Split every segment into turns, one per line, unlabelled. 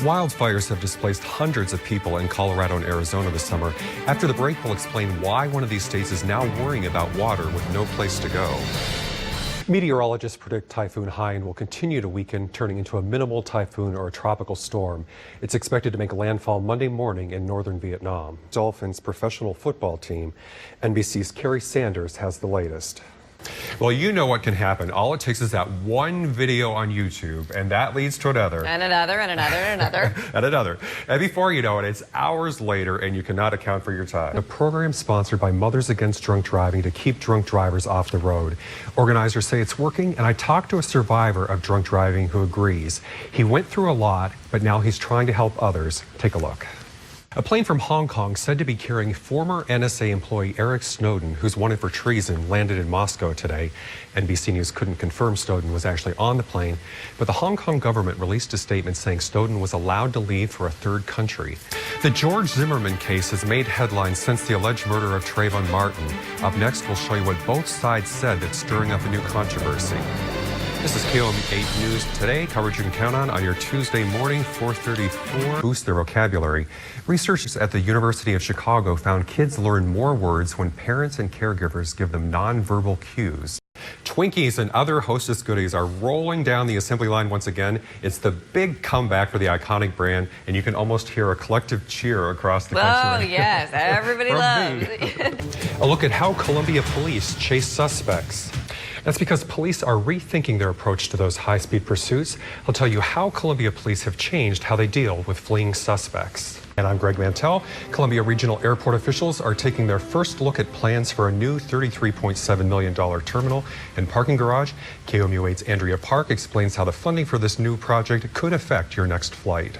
Wildfires have displaced hundreds of people in Colorado and Arizona this summer. After the break, we'll explain why one of these states is now worrying about water with no place to go. Meteorologists predict Typhoon Haiyan will continue to weaken, turning into a minimal typhoon or a tropical storm. It's expected to make landfall Monday morning in northern Vietnam. Dolphins professional football team. NBC's Carrie Sanders has the latest. Well, you know what can happen. All it takes is that one video on YouTube, and that leads to another.
And another, and another, and another.
And another. And before you know it, it's hours later, and you cannot account for your time. A program sponsored by Mothers Against Drunk Driving to keep drunk drivers off the road. Organizers say it's working, and I talked to a survivor of drunk driving who agrees. He went through a lot, but now he's trying to help others. Take a look. A plane from Hong Kong said to be carrying former NSA employee Eric Snowden, who's wanted for treason, landed in Moscow today. NBC News couldn't confirm Snowden was actually on the plane, but the Hong Kong government released a statement saying Snowden was allowed to leave for a third country. The George Zimmerman case has made headlines since the alleged murder of Trayvon Martin. Up next, we'll show you what both sides said that's stirring up a new controversy. This is KOM8 News Today, coverage you can count on your Tuesday morning, 4:34. Boost their vocabulary. Researchers at the University of Chicago found kids learn more words when parents and caregivers give them nonverbal cues. Twinkies and other Hostess goodies are rolling down the assembly line once again. It's the big comeback for the iconic brand, and you can almost hear a collective cheer across the country.
Oh, yes, everybody loves.
A look at how Columbia police chase suspects. That's because police are rethinking their approach to those high-speed pursuits. I'll tell you how Columbia police have changed how they deal with fleeing suspects. And I'm Greg Mantell. Columbia Regional Airport officials are taking their first look at plans for a new $33.7 million terminal and parking garage. KOMU8's Andrea Park explains how the funding for this new project could affect your next flight.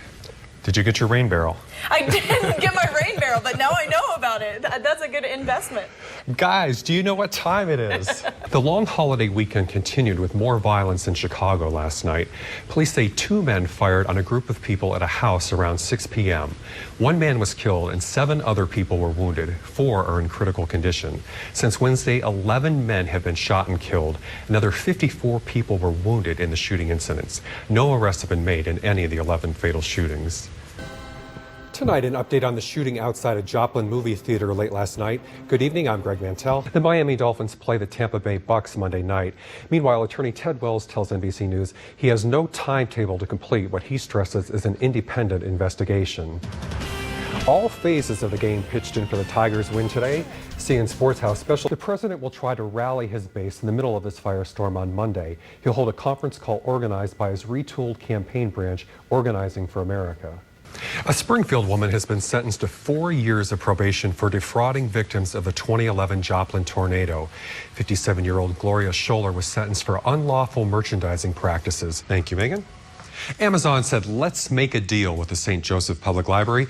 Did you get your rain barrel?
I didn't get my rain barrel, but now I know about it. That's a good investment.
Guys, do you know what time it is? The long holiday weekend continued with more violence in Chicago last night. Police say 2 men fired on a group of people at a house around 6 p.m. 1 man was killed and 7 other people were wounded. 4 are in critical condition. Since Wednesday, 11 men have been shot and killed. Another 54 people were wounded in the shooting incidents. No arrests have been made in any of the 11 fatal shootings. Tonight, an update on the shooting outside a Joplin movie theater late last night. Good evening, I'm Greg Mantell. The Miami Dolphins play the Tampa Bay Bucks Monday night. Meanwhile, attorney Ted Wells tells NBC News he has no timetable to complete what he stresses is an independent investigation. All phases of the game pitched in for the Tigers' win today. CN Sports House special. The president will try to rally his base in the middle of this firestorm on Monday. He'll hold a conference call organized by his retooled campaign branch, Organizing for America. A Springfield woman has been sentenced to 4 years of probation for defrauding victims of the 2011 Joplin tornado. 57-year-old Gloria Scholler was sentenced for unlawful merchandising practices. Thank you, Megan. Amazon said, let's make a deal with the St. Joseph Public Library.